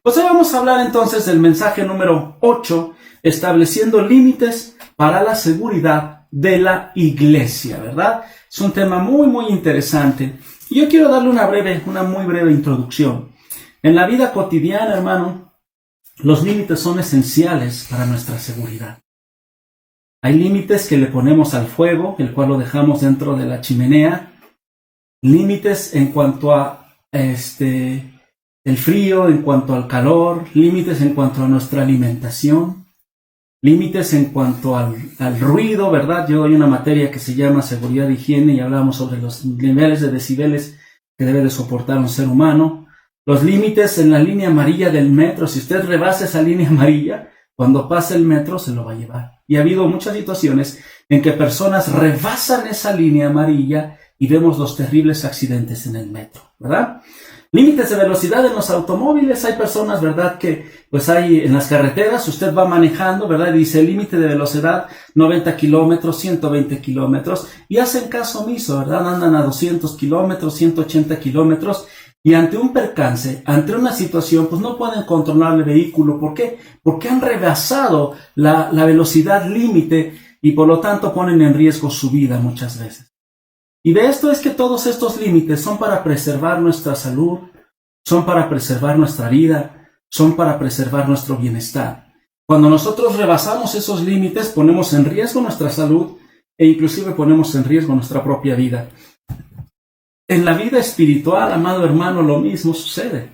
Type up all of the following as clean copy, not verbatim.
Pues hoy vamos a hablar entonces del mensaje número 8, estableciendo límites para la seguridad de la iglesia, ¿verdad? Es un tema muy interesante. Y yo quiero darle una muy breve introducción. En la vida cotidiana, hermano, los límites son esenciales para nuestra seguridad. Hay límites que le ponemos al fuego, el cual lo dejamos dentro de la chimenea. Límites en cuanto a el frío, en cuanto al calor, límites en cuanto a nuestra alimentación, límites en cuanto al ruido, ¿verdad? Yo doy una materia que se llama seguridad e higiene y hablamos sobre los niveles de decibeles que debe de soportar un ser humano. Los límites en la línea amarilla del metro, si usted rebasa esa línea amarilla, cuando pase el metro se lo va a llevar. Y ha habido muchas situaciones en que personas rebasan esa línea amarilla y vemos los terribles accidentes en el metro, ¿verdad? Límites de velocidad en los automóviles. Hay personas, ¿verdad?, que pues hay en las carreteras, usted va manejando, ¿verdad?, y dice límite de velocidad 90 kilómetros, 120 kilómetros, y hacen caso omiso, ¿verdad? Andan a 200 kilómetros, 180 kilómetros, y ante un percance, ante una situación, pues no pueden controlar el vehículo. ¿Por qué? Porque han rebasado la velocidad límite y por lo tanto ponen en riesgo su vida muchas veces. Y de esto es que todos estos límites son para preservar nuestra salud, son para preservar nuestra vida, son para preservar nuestro bienestar. Cuando nosotros rebasamos esos límites, ponemos en riesgo nuestra salud e inclusive ponemos en riesgo nuestra propia vida. En la vida espiritual, amado hermano, lo mismo sucede.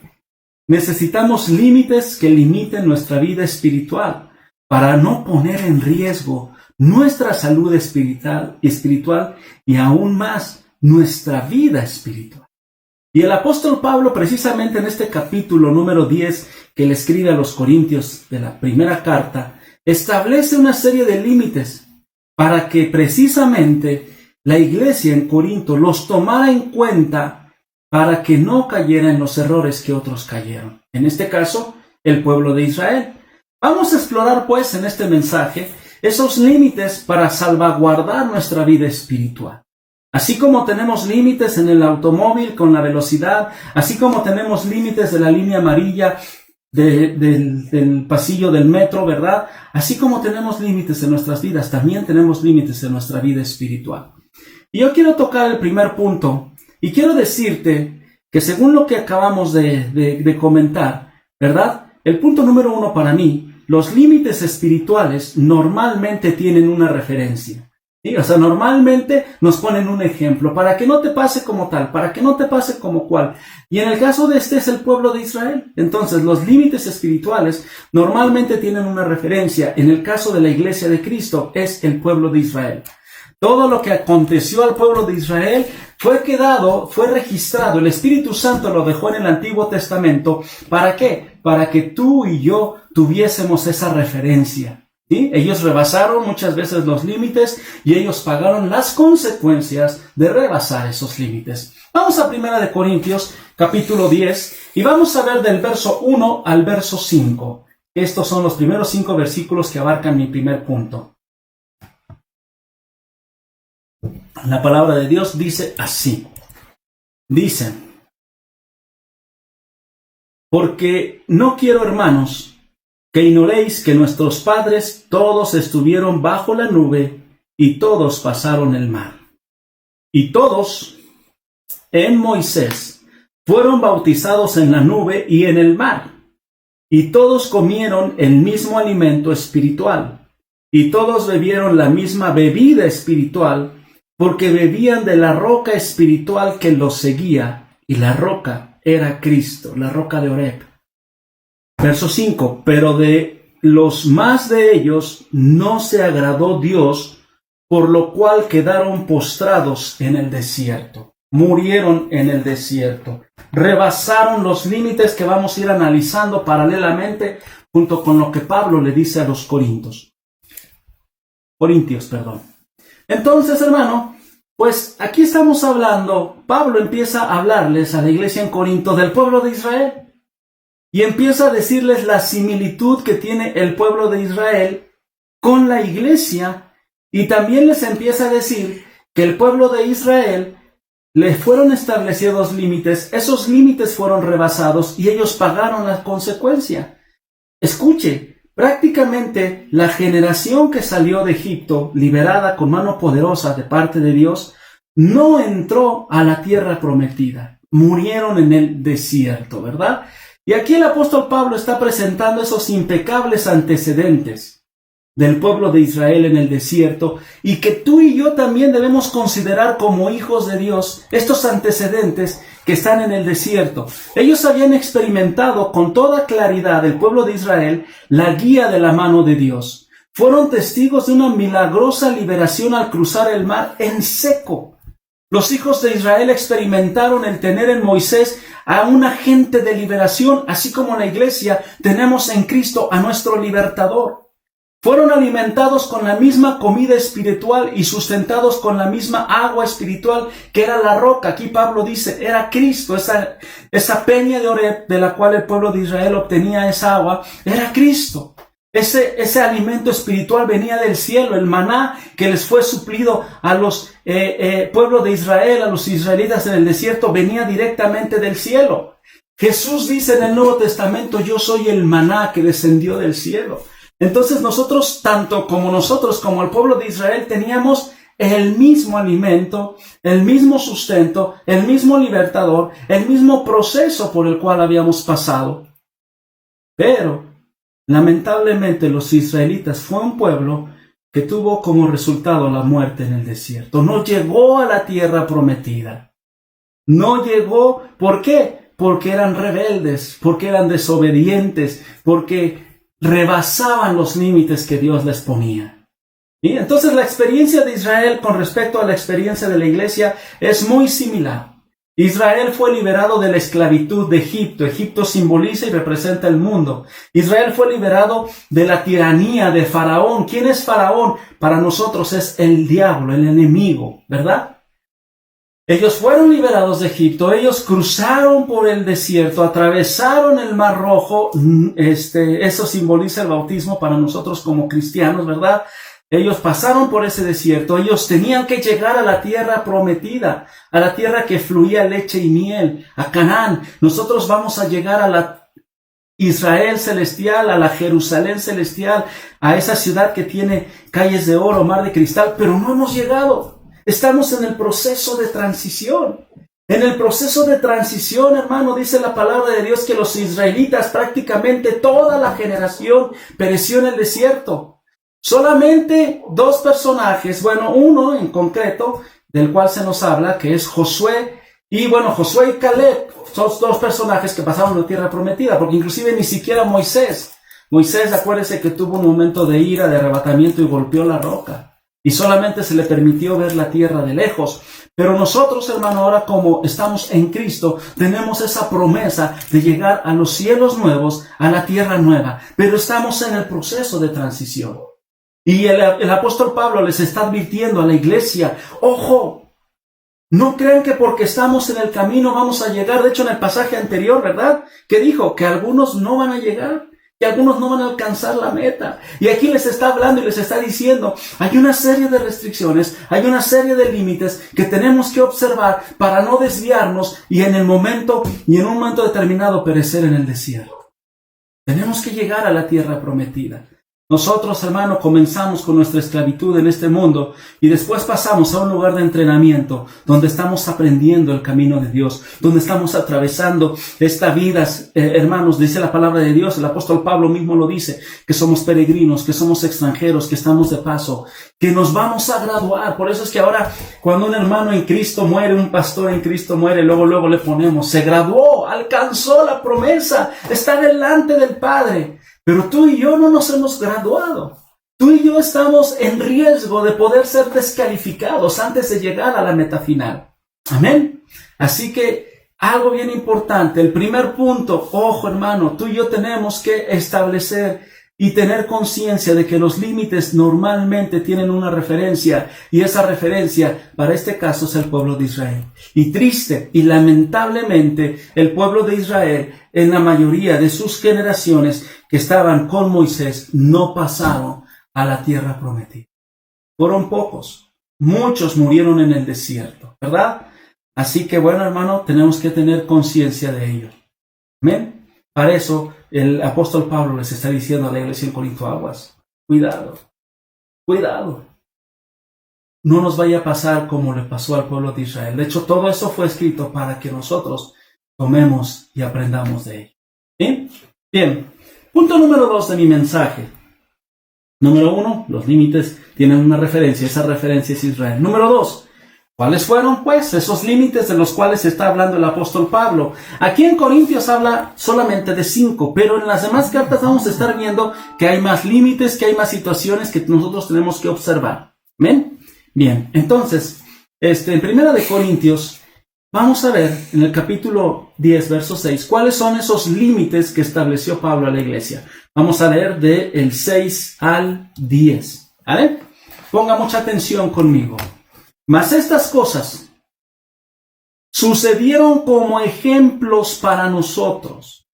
Necesitamos límites que limiten nuestra vida espiritual para no poner en riesgo nuestra salud espiritual y aún más nuestra vida espiritual. Y el apóstol Pablo, precisamente en este capítulo número 10 que le escribe a los Corintios de la primera carta, establece una serie de límites para que precisamente la iglesia en Corinto los tomara en cuenta para que no cayera en los errores que otros cayeron. En este caso, el pueblo de Israel. Vamos a explorar pues en este mensaje esos límites para salvaguardar nuestra vida espiritual. Así como tenemos límites en el automóvil con la velocidad, así como tenemos límites de la línea amarilla del pasillo del metro, ¿verdad? Así como tenemos límites en nuestras vidas, también tenemos límites en nuestra vida espiritual. Y yo quiero tocar el primer punto y quiero decirte que según lo que acabamos de comentar, ¿verdad? El punto número 1 para mí, los límites espirituales normalmente tienen una referencia. ¿Sí? O sea, normalmente nos ponen un ejemplo para que no te pase como tal, para que no te pase como cual. Y en el caso de este es el pueblo de Israel. Entonces, los límites espirituales normalmente tienen una referencia. En el caso de la iglesia de Cristo es el pueblo de Israel. Todo lo que aconteció al pueblo de Israel fue registrado. El Espíritu Santo lo dejó en el Antiguo Testamento. ¿Para qué? Para que tú y yo tuviésemos esa referencia. ¿Sí? Ellos rebasaron muchas veces los límites y ellos pagaron las consecuencias de rebasar esos límites. Vamos a 1 Corintios, capítulo 10, y vamos a ver del verso 1 al verso 5. Estos son los primeros 5 versículos que abarcan mi primer punto. La palabra de Dios dice así. Dice: porque no quiero, hermanos, que ignoréis que nuestros padres todos estuvieron bajo la nube y todos pasaron el mar. Y todos en Moisés fueron bautizados en la nube y en el mar. Y todos comieron el mismo alimento espiritual. Y todos bebieron la misma bebida espiritual, porque bebían de la roca espiritual que los seguía, y la roca era Cristo, la roca de Oreb. Verso 5, pero de los más de ellos no se agradó Dios, por lo cual quedaron postrados en el desierto. Murieron en el desierto. Rebasaron los límites que vamos a ir analizando paralelamente junto con lo que Pablo le dice a los Corintios. Entonces, hermano, pues aquí estamos hablando, Pablo empieza a hablarles a la iglesia en Corinto del pueblo de Israel. Y empieza a decirles la similitud que tiene el pueblo de Israel con la iglesia. Y también les empieza a decir que el pueblo de Israel le fueron establecidos límites, esos límites fueron rebasados y ellos pagaron la consecuencia. Escuche, prácticamente la generación que salió de Egipto, liberada con mano poderosa de parte de Dios, no entró a la tierra prometida. Murieron en el desierto, ¿verdad? Y aquí el apóstol Pablo está presentando esos impecables antecedentes del pueblo de Israel en el desierto, y que tú y yo también debemos considerar como hijos de Dios estos antecedentes que están en el desierto. Ellos habían experimentado con toda claridad, el pueblo de Israel, la guía de la mano de Dios. Fueron testigos de una milagrosa liberación al cruzar el mar en seco. Los hijos de Israel experimentaron el tener en Moisés a un agente de liberación, así como la iglesia tenemos en Cristo a nuestro libertador. Fueron alimentados con la misma comida espiritual y sustentados con la misma agua espiritual que era la roca. Aquí Pablo dice, era Cristo, esa peña de Oreb de la cual el pueblo de Israel obtenía esa agua, era Cristo. Ese alimento espiritual venía del cielo, el maná que les fue suplido a los pueblos de Israel, a los israelitas en el desierto, venía directamente del cielo. Jesús dice en el Nuevo Testamento, yo soy el maná que descendió del cielo. Entonces nosotros, tanto como nosotros como el pueblo de Israel, teníamos el mismo alimento, el mismo sustento, el mismo libertador, el mismo proceso por el cual habíamos pasado. Pero, lamentablemente, los israelitas fue un pueblo que tuvo como resultado la muerte en el desierto. No llegó a la tierra prometida. No llegó, ¿por qué? Porque eran rebeldes, porque eran desobedientes, porque rebasaban los límites que Dios les ponía. Y entonces la experiencia de Israel con respecto a la experiencia de la iglesia es muy similar. Israel fue liberado de la esclavitud de Egipto. Egipto simboliza y representa el mundo. Israel fue liberado de la tiranía de Faraón. ¿Quién es Faraón? Para nosotros es el diablo, el enemigo, ¿verdad? Ellos fueron liberados de Egipto, ellos cruzaron por el desierto, atravesaron el Mar Rojo, eso simboliza el bautismo para nosotros como cristianos, ¿verdad? Ellos pasaron por ese desierto, ellos tenían que llegar a la tierra prometida, a la tierra que fluía leche y miel, a Canaán. Nosotros vamos a llegar a la Israel celestial, a la Jerusalén celestial, a esa ciudad que tiene calles de oro, mar de cristal, pero no hemos llegado. Estamos en el proceso de transición. En el proceso de transición, hermano, dice la palabra de Dios que los israelitas, prácticamente toda la generación, pereció en el desierto. Solamente dos personajes, bueno, uno en concreto, del cual se nos habla, que es Josué, Josué y Caleb, son dos personajes que pasaron la tierra prometida, porque inclusive ni siquiera Moisés, acuérdese que tuvo un momento de ira, de arrebatamiento y golpeó la roca. Y solamente se le permitió ver la tierra de lejos. Pero nosotros, hermano, ahora como estamos en Cristo, tenemos esa promesa de llegar a los cielos nuevos, a la tierra nueva. Pero estamos en el proceso de transición. Y el apóstol Pablo les está advirtiendo a la iglesia, ojo, no crean que porque estamos en el camino vamos a llegar. De hecho, en el pasaje anterior, ¿verdad? Que dijo que algunos no van a llegar. Y algunos no van a alcanzar la meta. Y aquí les está hablando y les está diciendo, hay una serie de restricciones, hay una serie de límites que tenemos que observar para no desviarnos y en un momento determinado perecer en el desierto. Tenemos que llegar a la tierra prometida. Nosotros, hermano, comenzamos con nuestra esclavitud en este mundo y después pasamos a un lugar de entrenamiento donde estamos aprendiendo el camino de Dios, donde estamos atravesando esta vida, hermanos, dice la palabra de Dios, el apóstol Pablo mismo lo dice, que somos peregrinos, que somos extranjeros, que estamos de paso, que nos vamos a graduar. Por eso es que ahora, cuando un hermano en Cristo muere, un pastor en Cristo muere, luego le ponemos, se graduó, alcanzó la promesa, está delante del Padre. Pero tú y yo no nos hemos graduado. Tú y yo estamos en riesgo de poder ser descalificados antes de llegar a la meta final. Amén. Así que algo bien importante, el primer punto, ojo hermano, tú y yo tenemos que establecer y tener conciencia de que los límites normalmente tienen una referencia, y esa referencia para este caso es el pueblo de Israel. Y triste y lamentablemente el pueblo de Israel en la mayoría de sus generaciones que estaban con Moisés no pasaron a la tierra prometida. Fueron pocos, muchos murieron en el desierto, ¿verdad? Así que bueno, hermano, tenemos que tener conciencia de ello. Amén. Para eso el apóstol Pablo les está diciendo a la iglesia en Corinto, aguas, cuidado, cuidado. No nos vaya a pasar como le pasó al pueblo de Israel. De hecho, todo eso fue escrito para que nosotros tomemos y aprendamos de ello. ¿Sí? Bien, punto número 2 de mi mensaje. Número 1, los límites tienen una referencia. Esa referencia es Israel. Número 2, ¿cuáles fueron, pues, esos límites de los cuales está hablando el apóstol Pablo? Aquí en Corintios habla solamente de 5, pero en las demás cartas vamos a estar viendo que hay más límites, que hay más situaciones que nosotros tenemos que observar. ¿Ven? Bien, entonces, en Primera de Corintios, vamos a ver en el capítulo 10, verso 6, cuáles son esos límites que estableció Pablo a la iglesia. Vamos a leer del 6 al 10. ¿Vale? Ponga mucha atención conmigo. Mas estas cosas sucedieron como ejemplos para nosotros.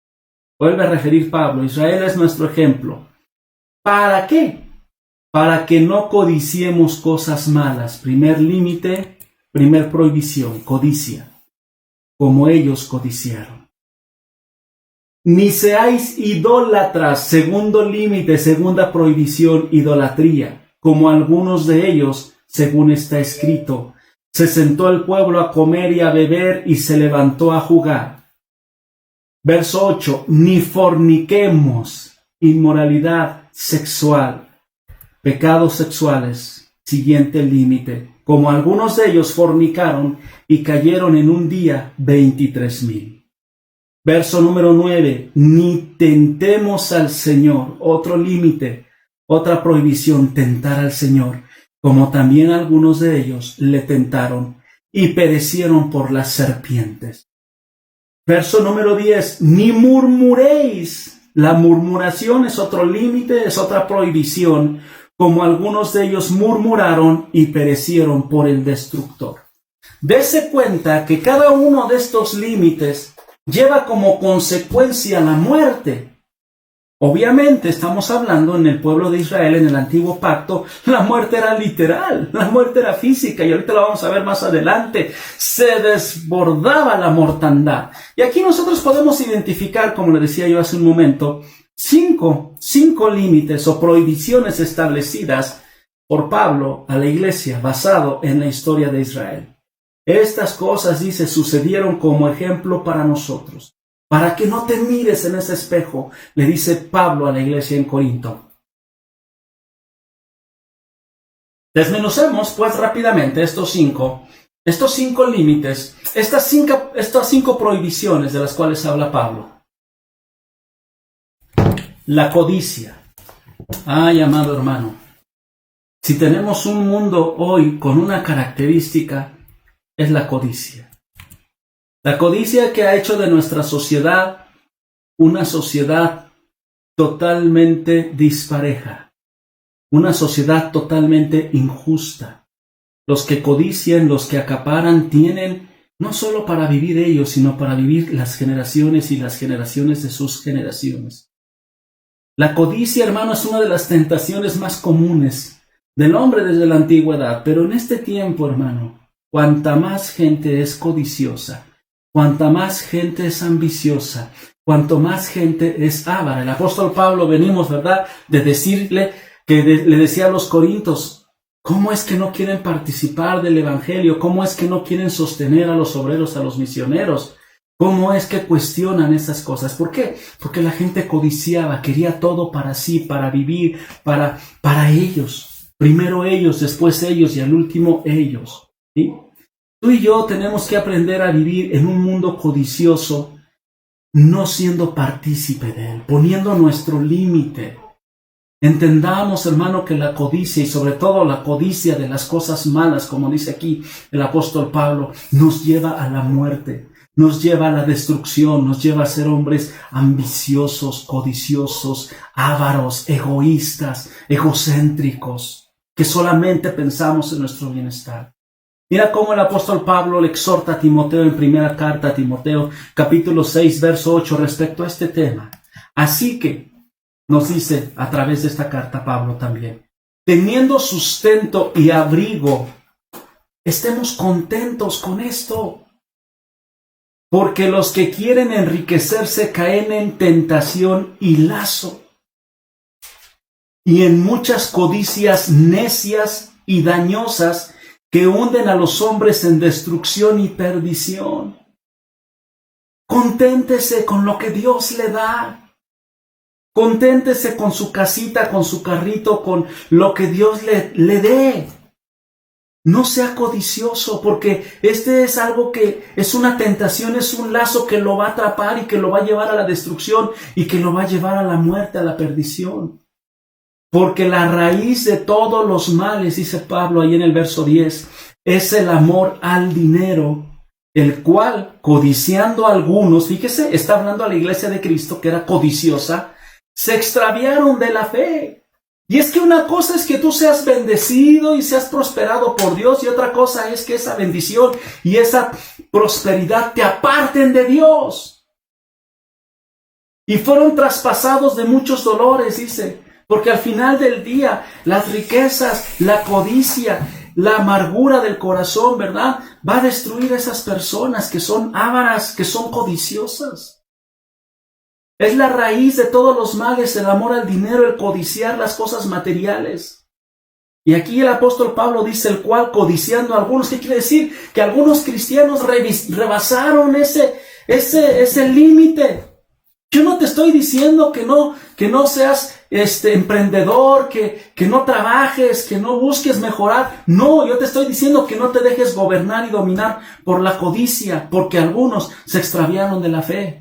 Vuelve a referir Pablo, Israel es nuestro ejemplo. ¿Para qué? Para que no codiciemos cosas malas. Primer límite, primer prohibición, codicia, como ellos codiciaron. Ni seáis idólatras, segundo límite, segunda prohibición, idolatría, como algunos de ellos, según está escrito. Se sentó el pueblo a comer y a beber y se levantó a jugar. Verso 8, ni forniquemos, inmoralidad sexual, pecados sexuales, siguiente límite, como algunos de ellos fornicaron y cayeron en un día 23,000. Verso número 9, ni tentemos al Señor, otro límite, otra prohibición, tentar al Señor, como también algunos de ellos le tentaron y perecieron por las serpientes. Verso número 10, ni murmuréis. La murmuración es otro límite, es otra prohibición, como algunos de ellos murmuraron y perecieron por el destructor. Dese cuenta que cada uno de estos límites lleva como consecuencia la muerte. Obviamente estamos hablando en el pueblo de Israel, en el antiguo pacto, la muerte era literal, la muerte era física, y ahorita la vamos a ver más adelante. Se desbordaba la mortandad. Y aquí nosotros podemos identificar, como le decía yo hace un momento, cinco límites o prohibiciones establecidas por Pablo a la iglesia basado en la historia de Israel. Estas cosas, dice, sucedieron como ejemplo para nosotros, para que no te mires en ese espejo, le dice Pablo a la iglesia en Corinto. Desmenucemos pues rápidamente estos cinco límites, estas cinco prohibiciones de las cuales habla Pablo. La codicia. Ay, amado hermano, si tenemos un mundo hoy con una característica, es la codicia. La codicia que ha hecho de nuestra sociedad una sociedad totalmente dispareja, una sociedad totalmente injusta. Los que codician, los que acaparan, tienen no solo para vivir ellos, sino para vivir las generaciones y las generaciones de sus generaciones. La codicia, hermano, es una de las tentaciones más comunes del hombre desde la antigüedad, pero en este tiempo, hermano, cuanta más gente es codiciosa, cuanta más gente es ambiciosa, cuanto más gente es avara. El apóstol Pablo, venimos, ¿verdad?, de decirle que le decía a los corintios, ¿cómo es que no quieren participar del evangelio? ¿Cómo es que no quieren sostener a los obreros, a los misioneros? ¿Cómo es que cuestionan esas cosas? ¿Por qué? Porque la gente codiciaba, quería todo para sí, para vivir, para ellos. Primero ellos, después ellos y al último ellos. ¿Sí? Tú y yo tenemos que aprender a vivir en un mundo codicioso, no siendo partícipe de él, poniendo nuestro límite. Entendamos, hermano, que la codicia y sobre todo la codicia de las cosas malas, como dice aquí el apóstol Pablo, nos lleva a la muerte, nos lleva a la destrucción, nos lleva a ser hombres ambiciosos, codiciosos, ávaros, egoístas, egocéntricos, que solamente pensamos en nuestro bienestar. Mira cómo el apóstol Pablo le exhorta a Timoteo en primera carta a Timoteo, capítulo 6, verso 8, respecto a este tema. Así que, nos dice a través de esta carta Pablo también, teniendo sustento y abrigo, estemos contentos con esto. porque los que quieren enriquecerse caen en tentación y lazo, y en muchas codicias necias y dañosas que hunden a los hombres en destrucción y perdición. Conténtese con lo que Dios le da. Conténtese con su casita, con su carrito, con lo que Dios le dé. No sea codicioso, porque este es algo que es una tentación, es un lazo que lo va a atrapar y que lo va a llevar a la destrucción y que lo va a llevar a la muerte, a la perdición. Porque la raíz de todos los males, dice Pablo ahí en el verso 10, es el amor al dinero, el cual, codiciando a algunos, fíjese, está hablando a la iglesia de Cristo que era codiciosa, se extraviaron de la fe. Y es que una cosa es que tú seas bendecido y seas prosperado por Dios, y otra cosa es que esa bendición y esa prosperidad te aparten de Dios. Y fueron traspasados de muchos dolores, dice, porque al final del día las riquezas, la codicia, la amargura del corazón, ¿verdad?, va a destruir a esas personas que son ávaras, que son codiciosas. Es la raíz de todos los males, el amor al dinero, el codiciar las cosas materiales. Y aquí el apóstol Pablo dice, el cual codiciando a algunos, ¿qué quiere decir? Que algunos cristianos rebasaron ese límite. Yo no te estoy diciendo que no seas emprendedor, que no trabajes, que no busques mejorar. No, yo te estoy diciendo que no te dejes gobernar y dominar por la codicia, porque algunos se extraviaron de la fe.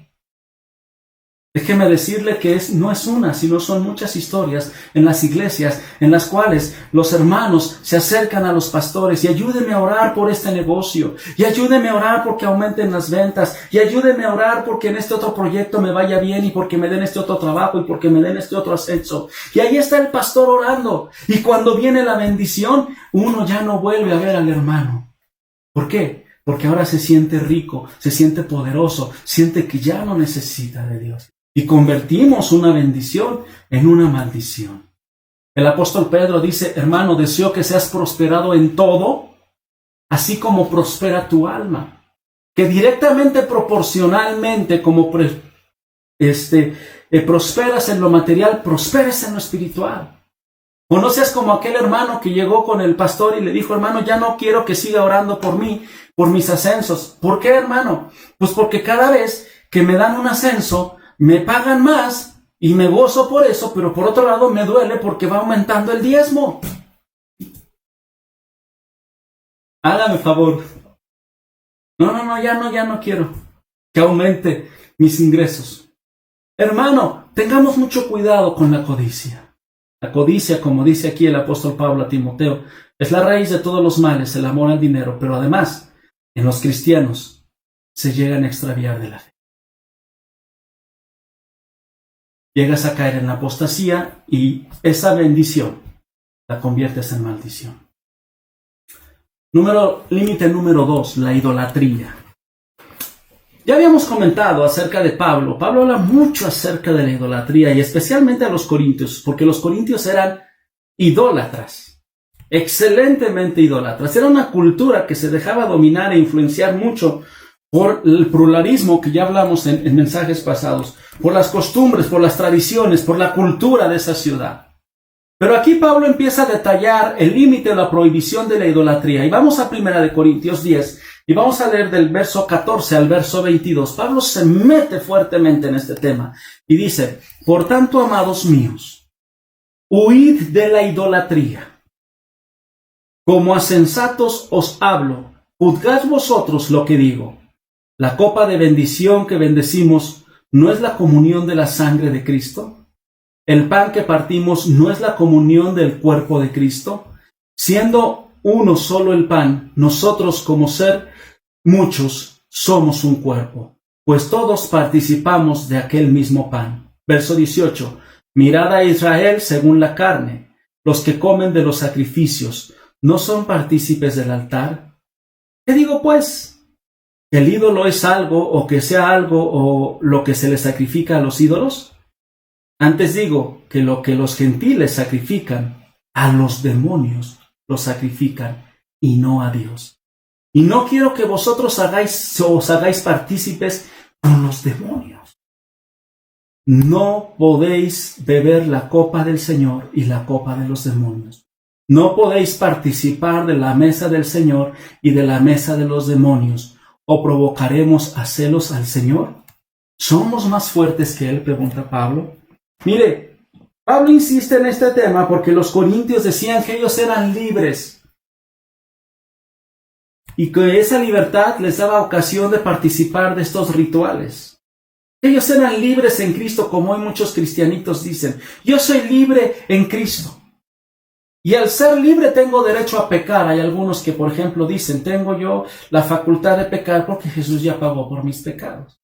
Déjeme decirle que no es una, sino son muchas historias en las iglesias en las cuales los hermanos se acercan a los pastores y ayúdenme a orar por este negocio, y ayúdenme a orar porque aumenten las ventas, y ayúdenme a orar porque en este otro proyecto me vaya bien, y porque me den este otro trabajo, y porque me den este otro ascenso. Y ahí está el pastor orando, y cuando viene la bendición, uno ya no vuelve a ver al hermano. ¿Por qué? Porque ahora se siente rico, se siente poderoso, siente que ya no necesita de Dios. Y convertimos una bendición en una maldición. El apóstol Pedro dice, hermano, deseo que seas prosperado en todo, así como prospera tu alma. Que directamente, proporcionalmente, como prosperas en lo material, prosperes en lo espiritual. O no seas como aquel hermano que llegó con el pastor y le dijo, hermano, ya no quiero que siga orando por mí, por mis ascensos. ¿Por qué, hermano? Pues porque cada vez que me dan un ascenso, me pagan más y me gozo por eso, pero por otro lado me duele porque va aumentando el diezmo. Hágame favor. No, ya no quiero que aumente mis ingresos. Hermano, tengamos mucho cuidado con la codicia. La codicia, como dice aquí el apóstol Pablo a Timoteo, es la raíz de todos los males, el amor al dinero, pero además, en los cristianos se llegan a extraviar de la fe. Llegas a caer en la apostasía y esa bendición la conviertes en maldición. Límite número 2, la idolatría. Ya habíamos comentado acerca de Pablo. Pablo habla mucho acerca de la idolatría, y especialmente a los corintios, porque los corintios eran idólatras, excelentemente idólatras. Era una cultura que se dejaba dominar e influenciar mucho por el pluralismo que ya hablamos en mensajes pasados, por las costumbres, por las tradiciones, por la cultura de esa ciudad. Pero aquí Pablo empieza a detallar el límite o la prohibición de la idolatría. Y vamos a 1 Corintios 10 y vamos a leer del verso 14 al verso 22. Pablo se mete fuertemente en este tema y dice, por tanto, amados míos, huid de la idolatría. Como a sensatos os hablo, juzgad vosotros lo que digo. La copa de bendición que bendecimos, ¿no es la comunión de la sangre de Cristo? ¿El pan que partimos no es la comunión del cuerpo de Cristo? Siendo uno solo el pan, nosotros como ser muchos somos un cuerpo, pues todos participamos de aquel mismo pan. Verso 18. Mirad a Israel según la carne. Los que comen de los sacrificios, ¿no son partícipes del altar? ¿Qué digo pues? ¿El ídolo es algo, o que sea algo, o lo que se le sacrifica a los ídolos? Antes digo que lo que los gentiles sacrifican, a los demonios los sacrifican, y no a Dios. Y no quiero que vosotros os hagáis partícipes con los demonios. No podéis beber la copa del Señor y la copa de los demonios. No podéis participar de la mesa del Señor y de la mesa de los demonios. ¿O provocaremos a celos al Señor? ¿Somos más fuertes que Él?, pregunta Pablo. Mire, Pablo insiste en este tema porque los corintios decían que ellos eran libres y que esa libertad les daba ocasión de participar de estos rituales. Ellos eran libres en Cristo, como hoy muchos cristianitos dicen. Yo soy libre en Cristo. Y al ser libre tengo derecho a pecar. Hay algunos que, por ejemplo, dicen, tengo yo la facultad de pecar porque Jesús ya pagó por mis pecados.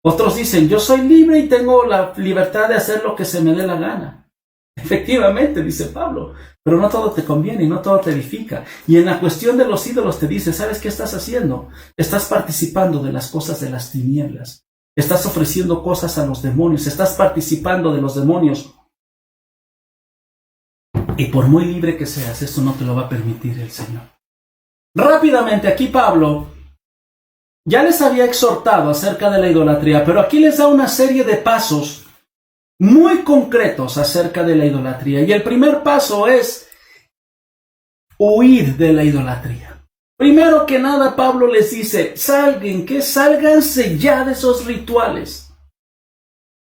Otros dicen, yo soy libre y tengo la libertad de hacer lo que se me dé la gana. Efectivamente, dice Pablo, pero no todo te conviene y no todo te edifica. Y en la cuestión de los ídolos te dice, ¿sabes qué estás haciendo? Estás participando de las cosas de las tinieblas. Estás ofreciendo cosas a los demonios. Estás participando de los demonios. Y por muy libre que seas, esto no te lo va a permitir el Señor. Rápidamente, aquí Pablo ya les había exhortado acerca de la idolatría, pero aquí les da una serie de pasos muy concretos acerca de la idolatría. Y el primer paso es huir de la idolatría. Primero que nada, Pablo les dice, sálganse ya de esos rituales.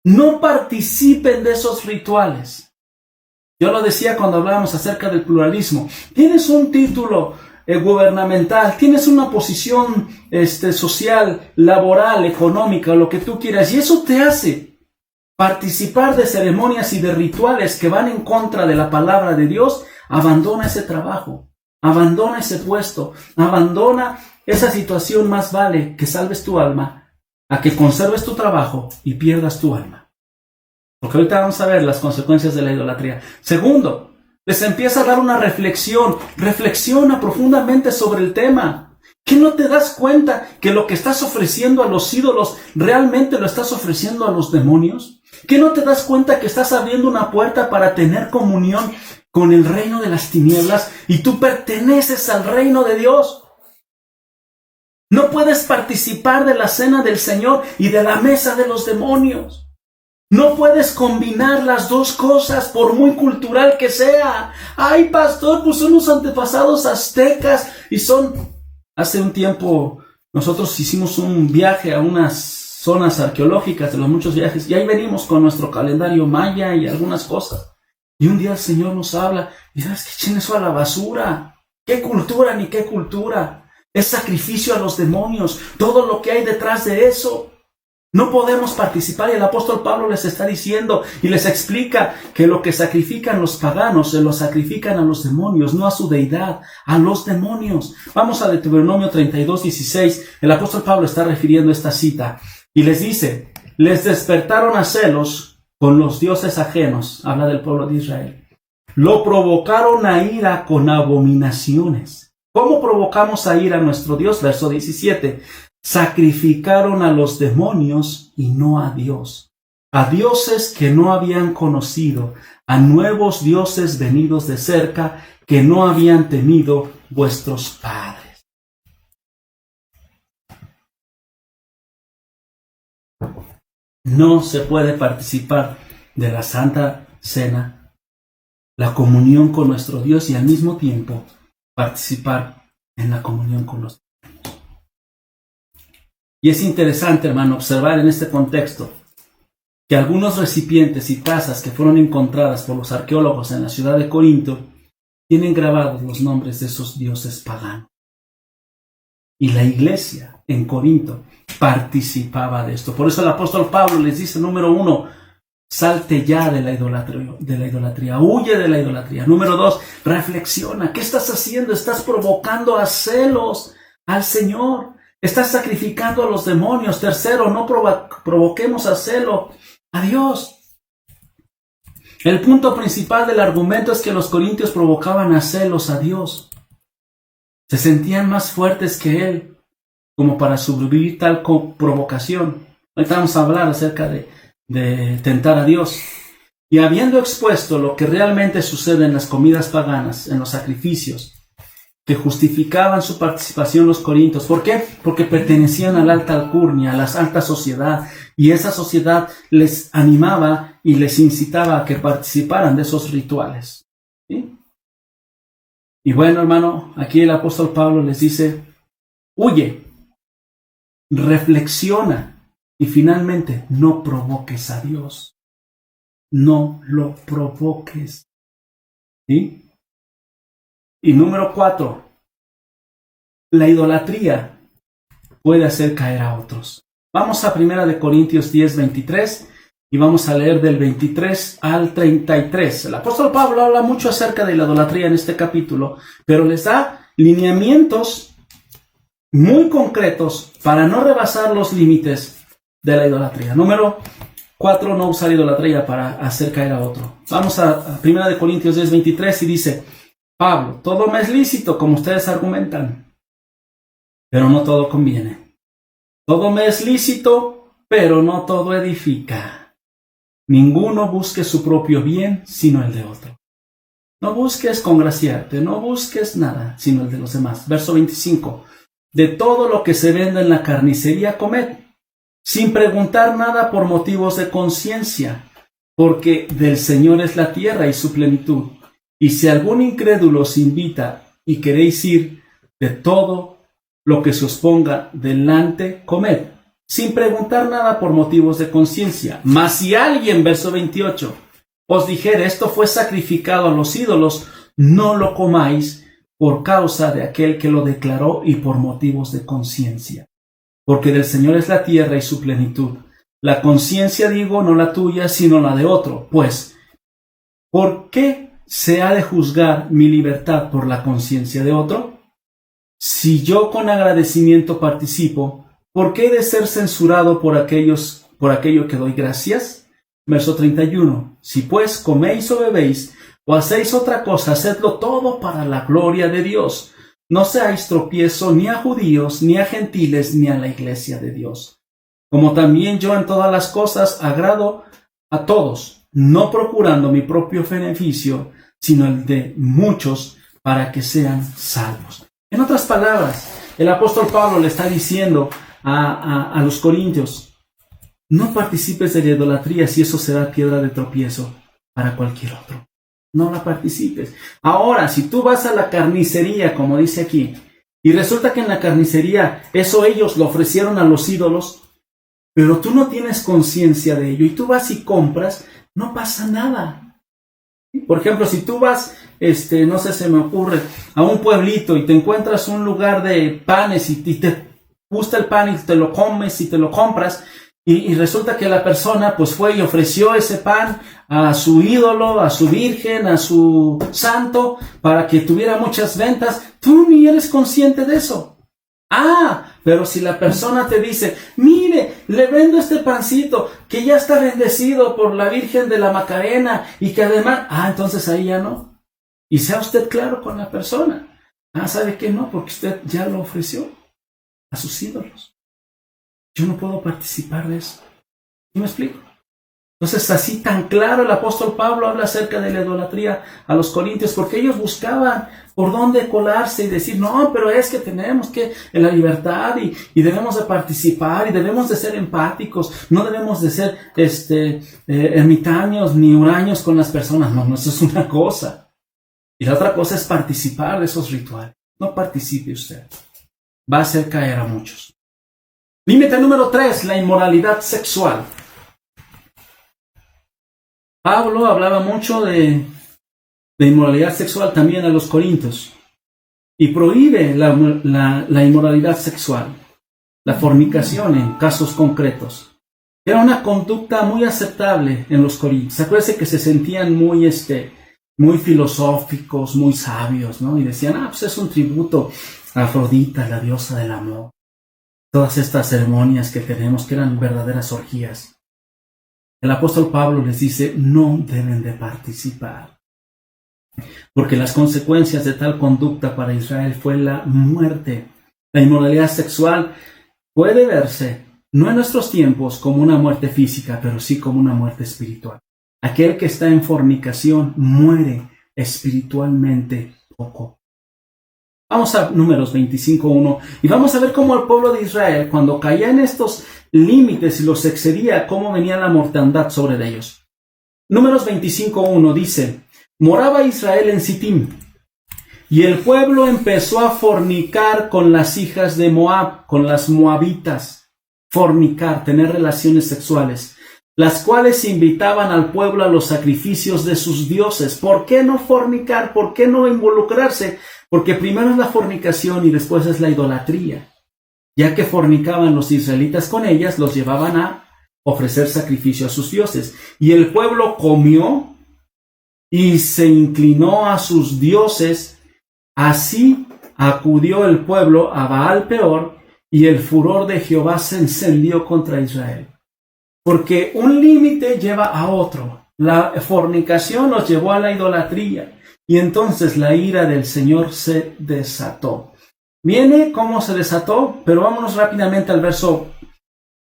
No participen de esos rituales. Yo lo decía cuando hablábamos acerca del pluralismo. Tienes un título gubernamental, tienes una posición social, laboral, económica, lo que tú quieras, y eso te hace participar de ceremonias y de rituales que van en contra de la palabra de Dios. Abandona ese trabajo, abandona ese puesto, abandona esa situación. Más vale que salves tu alma a que conserves tu trabajo y pierdas tu alma. Porque ahorita vamos a ver las consecuencias de la idolatría. Segundo, les empieza a dar una reflexión. Reflexiona profundamente sobre el tema. ¿Qué no te das cuenta que lo que estás ofreciendo a los ídolos realmente lo estás ofreciendo a los demonios? ¿Qué no te das cuenta que estás abriendo una puerta para tener comunión con el reino de las tinieblas y tú perteneces al reino de Dios? No puedes participar de la cena del Señor y de la mesa de los demonios. No puedes combinar las dos cosas, por muy cultural que sea. Ay, pastor, pues son los antepasados aztecas y son... Hace un tiempo nosotros hicimos un viaje a unas zonas arqueológicas de los muchos viajes y ahí venimos con nuestro calendario maya y algunas cosas. Y un día el Señor nos habla y ¿sabes qué? Echen eso a la basura. ¿Qué cultura ni qué cultura? Es sacrificio a los demonios. Todo lo que hay detrás de eso. No podemos participar, y el apóstol Pablo les está diciendo y les explica que lo que sacrifican los paganos se lo sacrifican a los demonios, no a su deidad, a los demonios. Vamos a Deuteronomio 32:16. El apóstol Pablo está refiriendo esta cita y les dice, les despertaron a celos con los dioses ajenos, habla del pueblo de Israel. Lo provocaron a ira con abominaciones. ¿Cómo provocamos a ira a nuestro Dios? Verso 17. Sacrificaron a los demonios y no a Dios, a dioses que no habían conocido, a nuevos dioses venidos de cerca que no habían temido vuestros padres. No se puede participar de la Santa Cena, la comunión con nuestro Dios y al mismo tiempo participar en la comunión con los demonios. Y es interesante, hermano, observar en este contexto que algunos recipientes y tazas que fueron encontradas por los arqueólogos en la ciudad de Corinto tienen grabados los nombres de esos dioses paganos. Y la iglesia en Corinto participaba de esto. Por eso el apóstol Pablo les dice, número 1, salte ya de la idolatría, huye de la idolatría. Número 2, reflexiona. ¿Qué estás haciendo? Estás provocando a celos al Señor. Estás sacrificando a los demonios. Tercero, no provoquemos a celo a Dios. El punto principal del argumento es que los corintios provocaban a celos a Dios. Se sentían más fuertes que Él, como para sobrevivir tal provocación. Ahorita vamos a hablar acerca de tentar a Dios. Y habiendo expuesto lo que realmente sucede en las comidas paganas, en los sacrificios, que justificaban su participación los corintios. ¿Por qué? Porque pertenecían a la alta alcurnia, a la alta sociedad, y esa sociedad les animaba y les incitaba a que participaran de esos rituales. ¿Sí? Y bueno, hermano, aquí el apóstol Pablo les dice, huye, reflexiona y finalmente no provoques a Dios. No lo provoques. ¿Sí? Y número 4, la idolatría puede hacer caer a otros. Vamos a 1 Corintios 10:23 y vamos a leer del 23 al 33. El apóstol Pablo habla mucho acerca de la idolatría en este capítulo, pero les da lineamientos muy concretos para no rebasar los límites de la idolatría. Número 4, no usar idolatría para hacer caer a otro. Vamos a 1 Corintios 10:23 y dice, Pablo, todo me es lícito, como ustedes argumentan, pero no todo conviene. Todo me es lícito, pero no todo edifica. Ninguno busque su propio bien, sino el de otro. No busques congraciarte, no busques nada, sino el de los demás. Verso 25. De todo lo que se vende en la carnicería, comed, sin preguntar nada por motivos de conciencia, porque del Señor es la tierra y su plenitud. Y si algún incrédulo os invita y queréis ir, de todo lo que se os ponga delante, comed, sin preguntar nada por motivos de conciencia. Mas si alguien, verso 28, os dijere, esto fue sacrificado a los ídolos, no lo comáis por causa de aquel que lo declaró y por motivos de conciencia. Porque del Señor es la tierra y su plenitud. La conciencia, digo, no la tuya, sino la de otro. Pues, ¿por qué se ha de juzgar mi libertad por la conciencia de otro? Si yo con agradecimiento participo, ¿por qué he de ser censurado por aquello que doy gracias? Verso 31. Si pues coméis o bebéis, o hacéis otra cosa, hacedlo todo para la gloria de Dios. No seáis tropiezo ni a judíos, ni a gentiles, ni a la iglesia de Dios. Como también yo en todas las cosas agrado a todos, no procurando mi propio beneficio, sino el de muchos, para que sean salvos. En otras palabras, el apóstol Pablo le está diciendo a los corintios, no participes de la idolatría si eso será piedra de tropiezo para cualquier otro. No la participes. Ahora, si tú vas a la carnicería, como dice aquí, y resulta que en la carnicería eso ellos lo ofrecieron a los ídolos, pero tú no tienes conciencia de ello y tú vas y compras, no pasa nada. Por ejemplo, si tú vas, no sé, se me ocurre, a un pueblito y te encuentras un lugar de panes y te gusta el pan y te lo comes y te lo compras, y resulta que la persona pues fue y ofreció ese pan a su ídolo, a su virgen, a su santo, para que tuviera muchas ventas, tú ni eres consciente de eso. Pero si la persona te dice, mire, le vendo este pancito que ya está bendecido por la Virgen de la Macarena y que además, entonces ahí ya no. Y sea usted claro con la persona. ¿Sabe qué? No, porque usted ya lo ofreció a sus ídolos. Yo no puedo participar de eso. ¿Sí me explico? Entonces, así tan claro el apóstol Pablo habla acerca de la idolatría a los corintios, porque ellos buscaban por dónde colarse y decir, no, pero es que tenemos que en la libertad y debemos de participar y debemos de ser empáticos, no debemos de ser ermitaños ni huraños con las personas. No, eso es una cosa. Y la otra cosa es participar de esos rituales. No participe usted. Va a hacer caer a muchos. Límite número 3, la inmoralidad sexual. Pablo hablaba mucho de inmoralidad sexual también a los corintios y prohíbe la inmoralidad sexual, la fornicación en casos concretos. Era una conducta muy aceptable en los corintios. Acuérdense que se sentían muy filosóficos, muy sabios, ¿no? Y decían, pues es un tributo a Afrodita, la diosa del amor. Todas estas ceremonias que tenemos que eran verdaderas orgías. El apóstol Pablo les dice, no deben de participar, porque las consecuencias de tal conducta para Israel fue la muerte. La inmoralidad sexual puede verse, no en nuestros tiempos, como una muerte física, pero sí como una muerte espiritual. Aquel que está en fornicación muere espiritualmente poco. Vamos a Números 25:1 y vamos a ver cómo el pueblo de Israel, cuando caía en estos límites y los excedía, cómo venía la mortandad sobre ellos. Números 25:1 dice: moraba Israel en Sittim, y el pueblo empezó a fornicar con las hijas de Moab, con las moabitas. Fornicar, tener relaciones sexuales, las cuales invitaban al pueblo a los sacrificios de sus dioses. ¿Por qué no fornicar? ¿Por qué no involucrarse? Porque primero es la fornicación y después es la idolatría. Ya que fornicaban los israelitas con ellas, los llevaban a ofrecer sacrificio a sus dioses. Y el pueblo comió y se inclinó a sus dioses. Así acudió el pueblo a Baal Peor, y el furor de Jehová se encendió contra Israel. Porque un límite lleva a otro. La fornicación los llevó a la idolatría. Y entonces la ira del Señor se desató. Viene cómo se desató, pero vámonos rápidamente al verso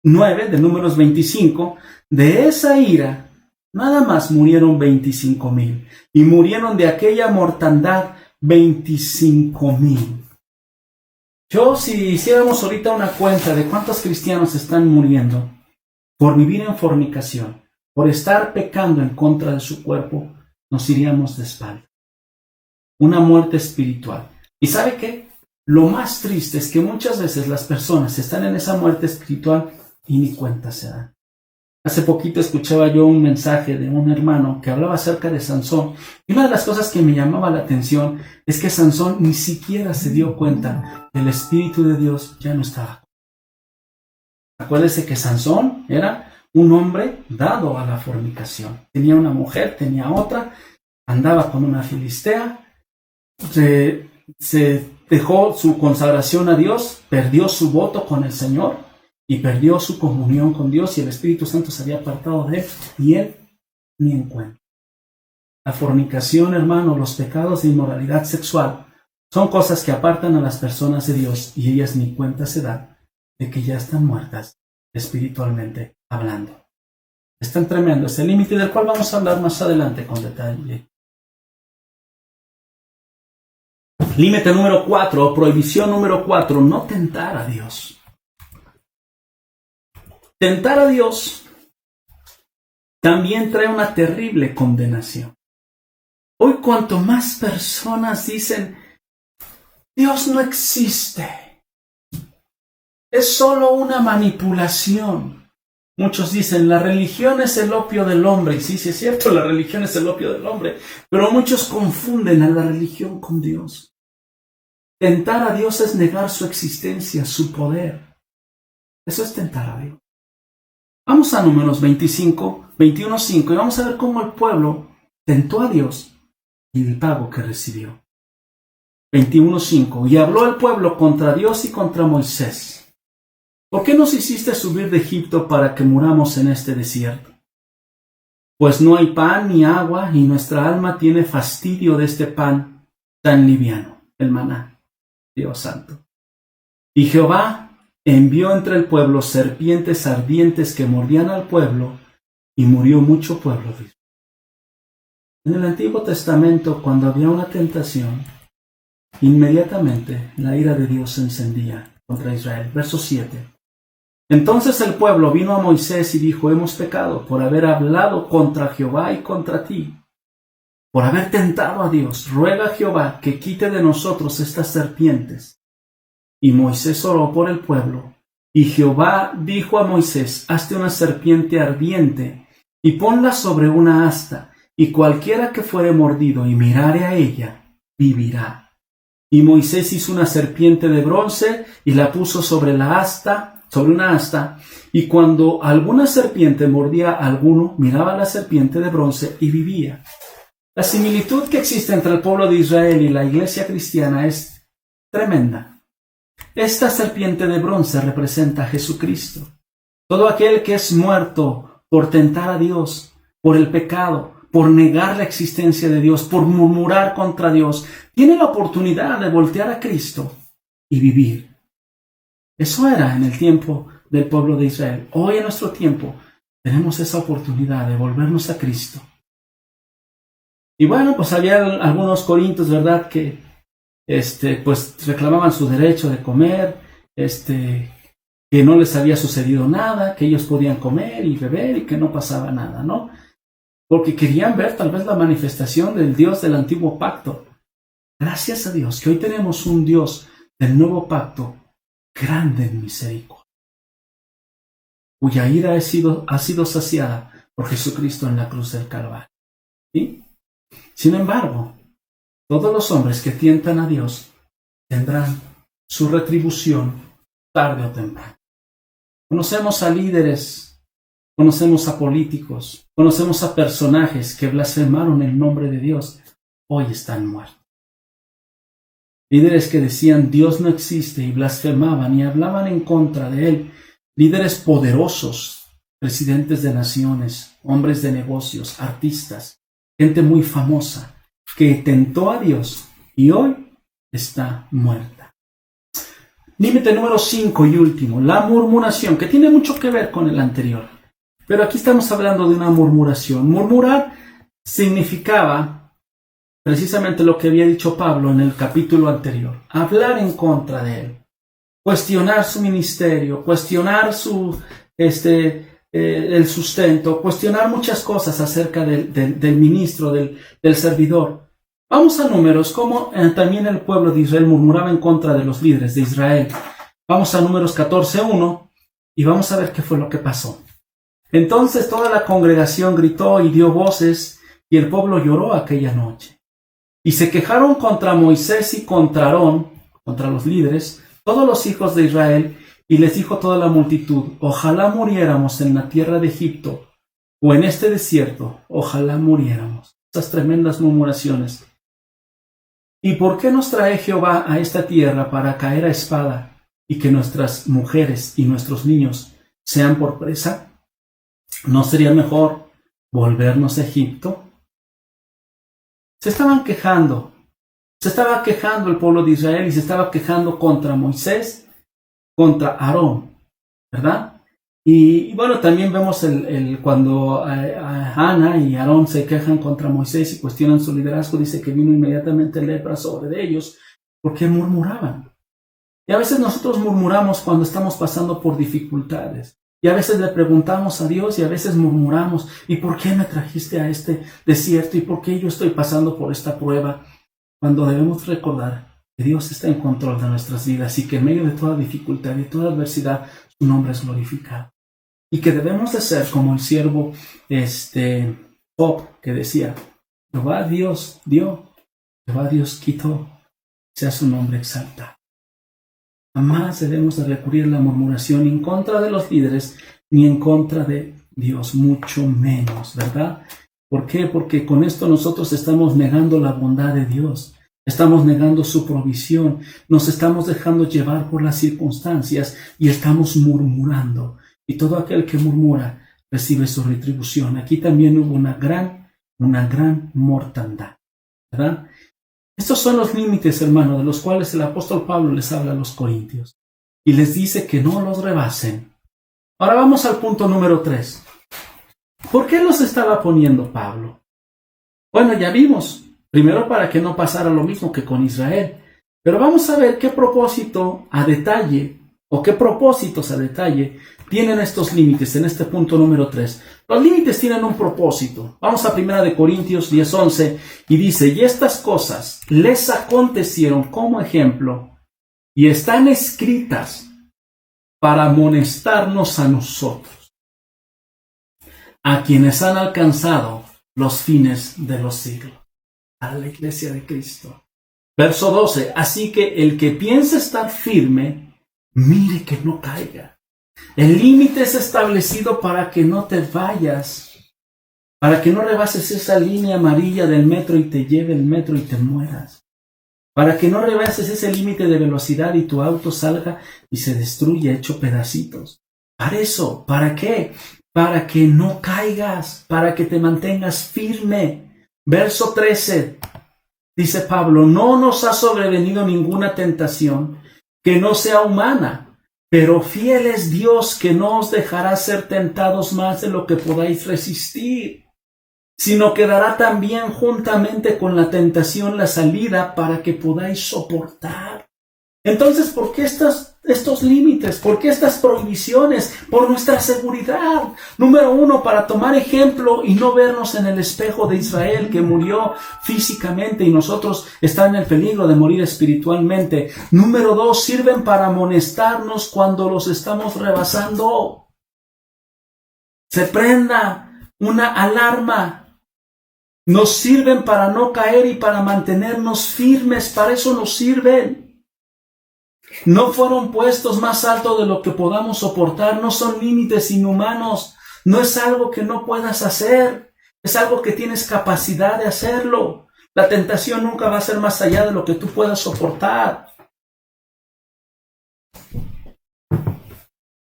9 de Números 25. De esa ira, nada más murieron 25,000. Y murieron de aquella mortandad 25,000. Si hiciéramos ahorita una cuenta de cuántos cristianos están muriendo por vivir en fornicación, por estar pecando en contra de su cuerpo, nos iríamos de espalda. Una muerte espiritual. ¿Y sabe qué? Lo más triste es que muchas veces las personas están en esa muerte espiritual y ni cuenta se dan. Hace poquito escuchaba yo un mensaje de un hermano que hablaba acerca de Sansón. Y una de las cosas que me llamaba la atención es que Sansón ni siquiera se dio cuenta que el Espíritu de Dios ya no estaba. Acuérdese que Sansón era un hombre dado a la fornicación. Tenía una mujer, tenía otra, andaba con una filistea, se dejó su consagración a Dios, perdió su voto con el Señor y perdió su comunión con Dios, y el Espíritu Santo se había apartado de él, y él ni en cuenta. La fornicación, hermano, los pecados de inmoralidad sexual son cosas que apartan a las personas de Dios, y ellas ni cuenta se dan de que ya están muertas espiritualmente hablando. Es tan tremendo ese límite del cual vamos a hablar más adelante con detalle. Límite número 4, o prohibición número 4, no tentar a Dios. Tentar a Dios también trae una terrible condenación. Hoy cuanto más personas dicen, Dios no existe, es solo una manipulación. Muchos dicen, la religión es el opio del hombre. Y sí, es cierto, la religión es el opio del hombre. Pero muchos confunden a la religión con Dios. Tentar a Dios es negar su existencia, su poder. Eso es tentar a Dios. Vamos a Números 21:5 y vamos a ver cómo el pueblo tentó a Dios y el pago que recibió. 21:5. Y habló el pueblo contra Dios y contra Moisés. ¿Por qué nos hiciste subir de Egipto para que muramos en este desierto? Pues no hay pan ni agua, y nuestra alma tiene fastidio de este pan tan liviano, el maná. Dios santo. Y Jehová envió entre el pueblo serpientes ardientes que mordían al pueblo, y murió mucho pueblo de Israel. En el Antiguo Testamento, cuando había una tentación, inmediatamente la ira de Dios se encendía contra Israel. Verso 7. Entonces el pueblo vino a Moisés y dijo, hemos pecado por haber hablado contra Jehová y contra ti, por haber tentado a Dios. Ruega a Jehová que quite de nosotros estas serpientes. Y Moisés oró por el pueblo, y Jehová dijo a Moisés, hazte una serpiente ardiente, y ponla sobre una asta, y cualquiera que fuere mordido y mirare a ella, vivirá. Y Moisés hizo una serpiente de bronce, y la puso sobre una asta, y cuando alguna serpiente mordía a alguno, miraba a la serpiente de bronce y vivía. La similitud que existe entre el pueblo de Israel y la iglesia cristiana es tremenda. Esta serpiente de bronce representa a Jesucristo. Todo aquel que es muerto por tentar a Dios, por el pecado, por negar la existencia de Dios, por murmurar contra Dios, tiene la oportunidad de voltear a Cristo y vivir. Eso era en el tiempo del pueblo de Israel. Hoy en nuestro tiempo tenemos esa oportunidad de volvernos a Cristo. Y bueno, pues había algunos corintios, ¿verdad?, que pues reclamaban su derecho de comer, que no les había sucedido nada, que ellos podían comer y beber y que no pasaba nada, ¿no? Porque querían ver tal vez la manifestación del Dios del antiguo pacto. Gracias a Dios que hoy tenemos un Dios del nuevo pacto grande en misericordia, cuya ira ha sido saciada por Jesucristo en la cruz del Calvario. ¿Sí? Sin embargo, todos los hombres que tientan a Dios tendrán su retribución tarde o temprano. Conocemos a líderes, conocemos a políticos, conocemos a personajes que blasfemaron el nombre de Dios. Hoy están muertos. Líderes que decían Dios no existe y blasfemaban y hablaban en contra de Él. Líderes poderosos, presidentes de naciones, hombres de negocios, artistas, gente muy famosa que tentó a Dios y hoy está muerta. Límite número 5 y último, la murmuración, que tiene mucho que ver con el anterior. Pero aquí estamos hablando de una murmuración. Murmurar significaba precisamente lo que había dicho Pablo en el capítulo anterior. Hablar en contra de él. Cuestionar su ministerio, cuestionar el sustento, cuestionar muchas cosas acerca del ministro, del servidor. Vamos a Números, como también el pueblo de Israel murmuraba en contra de los líderes de Israel. Vamos a Números 14:1 y vamos a ver qué fue lo que pasó. Entonces toda la congregación gritó y dio voces, y el pueblo lloró aquella noche. Y se quejaron contra Moisés y contra Aarón, contra los líderes, todos los hijos de Israel, y les dijo toda la multitud: ojalá muriéramos en la tierra de Egipto, o en este desierto, ojalá muriéramos. Esas tremendas murmuraciones. ¿Y por qué nos trae Jehová a esta tierra para caer a espada, y que nuestras mujeres y nuestros niños sean por presa? ¿No sería mejor volvernos a Egipto? Se estaban quejando. Se estaba quejando el pueblo de Israel y se estaba quejando contra Moisés, contra Aarón, ¿verdad? Y bueno, también vemos cuando Ana y Aarón se quejan contra Moisés y cuestionan su liderazgo, dice que vino inmediatamente lepra sobre ellos porque murmuraban. Y a veces nosotros murmuramos cuando estamos pasando por dificultades. Y a veces le preguntamos a Dios y a veces murmuramos: ¿y por qué me trajiste a este desierto? ¿Y por qué yo estoy pasando por esta prueba? Cuando debemos recordar que Dios está en control de nuestras vidas y que en medio de toda dificultad y toda adversidad su nombre es glorificado. Y que debemos de ser como el siervo Job, que decía: Jehová Dios dio, Jehová Dios quitó, sea su nombre exaltado. Jamás debemos de recurrir a la murmuración en contra de los líderes ni en contra de Dios, mucho menos, ¿verdad? ¿Por qué? Porque con esto nosotros estamos negando la bondad de Dios, estamos negando su provisión, nos estamos dejando llevar por las circunstancias y estamos murmurando. Y todo aquel que murmura recibe su retribución. Aquí también hubo una gran mortandad, ¿verdad? Estos son los límites, hermano, de los cuales el apóstol Pablo les habla a los corintios y les dice que no los rebasen. Ahora vamos al punto número 3. ¿Por qué los estaba poniendo Pablo? Bueno, ya vimos, primero para que no pasara lo mismo que con Israel, pero vamos a ver qué propósito a detalle o qué propósitos a detalle tienen estos límites en este punto número 3. Los límites tienen un propósito. Vamos a 1 Corintios 10:11 y dice: y estas cosas les acontecieron como ejemplo y están escritas para amonestarnos a nosotros, a quienes han alcanzado los fines de los siglos. A la iglesia de Cristo. Verso 12. Así que el que piensa estar firme, mire que no caiga. El límite es establecido para que no te vayas, para que no rebases esa línea amarilla del metro y te lleve el metro y te mueras. Para que no rebases ese límite de velocidad y tu auto salga y se destruya hecho pedacitos. Para eso, ¿para qué? Para que no caigas, para que te mantengas firme. Verso 13, dice Pablo: no nos ha sobrevenido ninguna tentación que no sea humana, pero fiel es Dios que no os dejará ser tentados más de lo que podáis resistir. sino que dará también juntamente con la tentación la salida para que podáis soportar. Entonces, ¿por qué estos límites? ¿Por qué estas prohibiciones? Por nuestra seguridad. Número 1, para tomar ejemplo y no vernos en el espejo de Israel que murió físicamente y nosotros estamos en el peligro de morir espiritualmente. Número 2, sirven para amonestarnos cuando los estamos rebasando. Se prenda una alarma. Nos sirven para no caer y para mantenernos firmes. Para eso nos sirven. No fueron puestos más alto de lo que podamos soportar, no son límites inhumanos, no es algo que no puedas hacer, es algo que tienes capacidad de hacerlo. La tentación nunca va a ser más allá de lo que tú puedas soportar.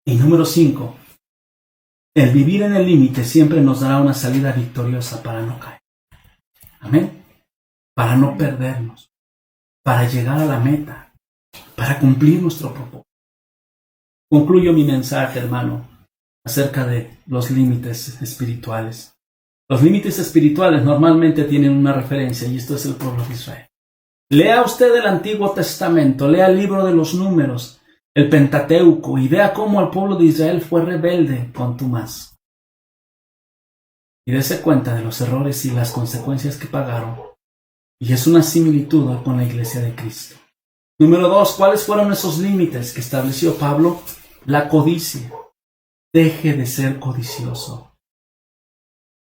Y número 5, el vivir en el límite siempre nos dará una salida victoriosa para no caer. Amén. Para no perdernos, para llegar a la meta, para cumplir nuestro propósito. Concluyo mi mensaje, hermano, acerca de los límites espirituales. Los límites espirituales normalmente tienen una referencia, y esto es el pueblo de Israel. Lea usted el Antiguo Testamento, lea el libro de los Números, el Pentateuco, y vea cómo el pueblo de Israel fue rebelde contumaz. Y dése cuenta de los errores y las consecuencias que pagaron. Y es una similitud con la iglesia de Cristo. Número 2, ¿cuáles fueron esos límites que estableció Pablo? La codicia. Deje de ser codicioso.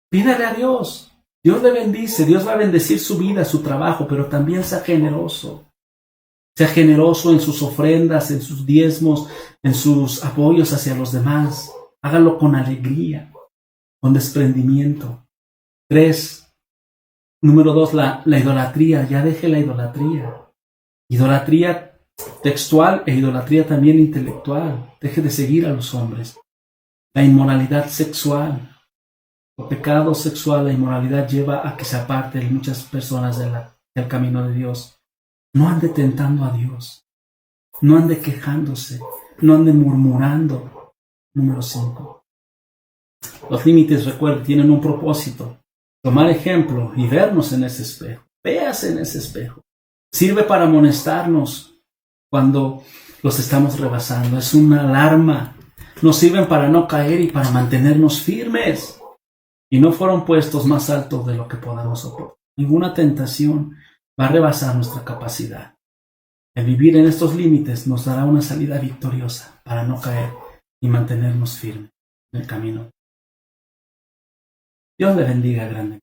Pídale a Dios. Dios le bendice, Dios va a bendecir su vida, su trabajo, pero también sea generoso. Sea generoso en sus ofrendas, en sus diezmos, en sus apoyos hacia los demás. Hágalo con alegría, con desprendimiento. 3, número 2, la idolatría. Ya deje la idolatría. Idolatría textual e idolatría también intelectual. Deje de seguir a los hombres. La inmoralidad sexual. El pecado sexual, la inmoralidad lleva a que se aparten muchas personas del camino de Dios. No ande tentando a Dios. No ande quejándose. No ande murmurando. Número 5. Los límites, recuerde, tienen un propósito. Tomar ejemplo y vernos en ese espejo. Véase en ese espejo. Sirve para amonestarnos cuando los estamos rebasando. Es una alarma. Nos sirven para no caer y para mantenernos firmes. Y no fueron puestos más altos de lo que podamos soportar. Ninguna tentación va a rebasar nuestra capacidad. El vivir en estos límites nos dará una salida victoriosa para no caer y mantenernos firmes en el camino. Dios le bendiga grande.